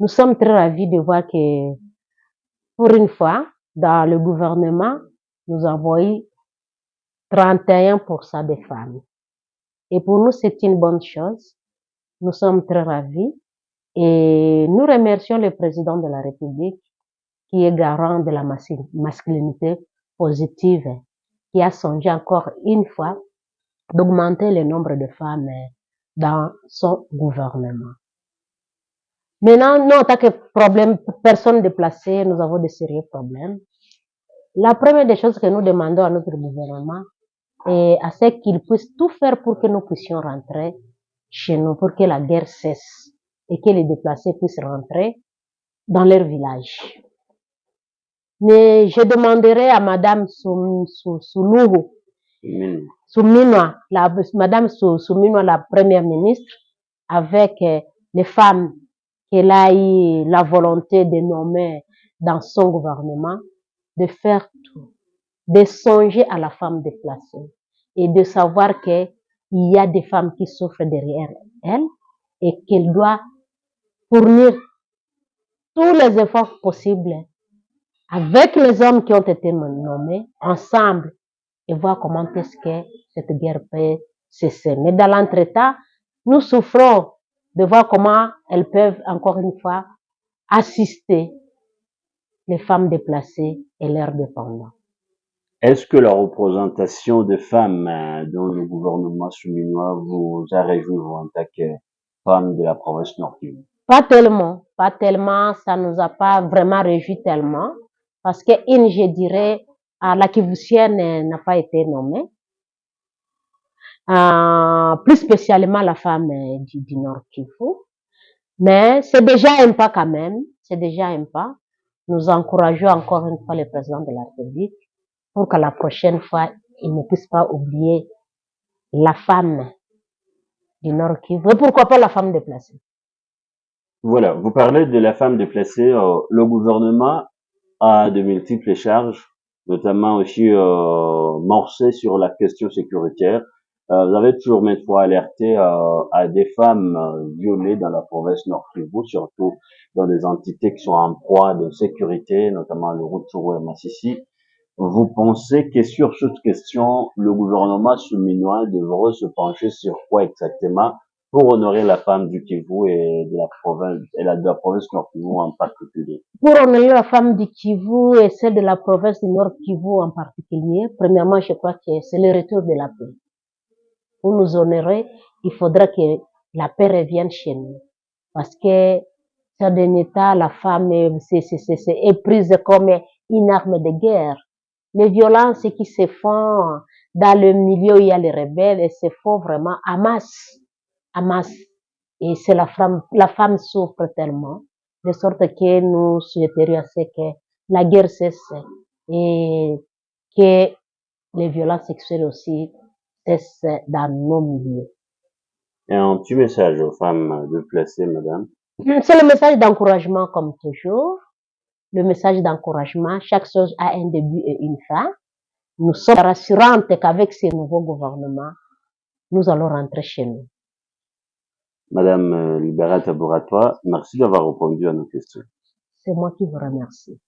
Nous sommes très ravis de voir que, pour une fois, dans le gouvernement, nous avons eu 31% des femmes. Et pour nous, c'est une bonne chose. Nous sommes très ravis et nous remercions le président de la République qui est garant de la masculinité positive, qui a songé encore une fois d'augmenter le nombre de femmes dans son gouvernement. Maintenant, nous, en tant que personnes déplacées, nous avons de sérieux problèmes. La première des choses que nous demandons à notre gouvernement est à ce qu'il puisse tout faire pour que nous puissions rentrer chez nous, pour que la guerre cesse et que les déplacés puissent rentrer dans leur village. Mais je demanderai à Madame Souminwa, Madame Souminwa, la première ministre, avec les femmes qu'elle a eu la volonté de nommer dans son gouvernement, de faire tout, de songer à la femme déplacée et de savoir qu'il y a des femmes qui souffrent derrière elle et qu'elle doit fournir tous les efforts possibles avec les hommes qui ont été nommés ensemble et voir comment est-ce que cette guerre peut cesser. Mais dans l'entretemps, nous souffrons de voir comment elles peuvent encore une fois assister les femmes déplacées et leurs dépendants. Est-ce que la représentation des femmes dans le gouvernement souminois vous a réjoui, vous, en tant que femme de la province Nord Kivu? Pas tellement, ça nous a pas vraiment réjoui tellement, parce que je dirais, la Kivusienne n'a pas été nommée, plus spécialement la femme du Nord Kivu, mais c'est déjà un pas quand même, c'est déjà un pas. Nous encourageons encore une fois le président de la République pour que la prochaine fois, il ne puisse pas oublier la femme du Nord Kivu, et pourquoi pas la femme déplacée. Voilà, vous parlez de la femme déplacée. Le gouvernement a de multiples charges, notamment aussi morcé sur la question sécuritaire. Vous avez toujours maintes fois alerté à des femmes violées dans la province Nord Kivu, surtout dans des entités qui sont en proie de sécurité, notamment le Rutshuru et Massissi. Vous pensez que sur cette question, le gouvernement souminois devrait se pencher sur quoi exactement pour honorer la femme du Kivu et de la province Nord Kivu en particulier? Pour honorer la femme du Kivu et celle de la province du Nord Kivu en particulier, premièrement, je crois que c'est le retour de la paix. Pour nous honorer, il faudra que la paix revienne chez nous. Parce que, ces derniers temps, la femme est prise comme une arme de guerre. Les violences qui se font dans le milieu où il y a les rebelles, elles se font vraiment à masse. À masse. Et c'est la femme souffre tellement, de sorte que nous souhaiterions que la guerre cesse et que les violences sexuelles aussi cessent dans nos milieux. Et un petit message aux femmes déplacées, madame? C'est le message d'encouragement comme toujours. Le message d'encouragement, chaque chose a un début et une fin. Nous sommes rassurantes qu'avec ce nouveau gouvernement, nous allons rentrer chez nous. Madame Libérate Abouratois, merci d'avoir répondu à nos questions. C'est moi qui vous remercie.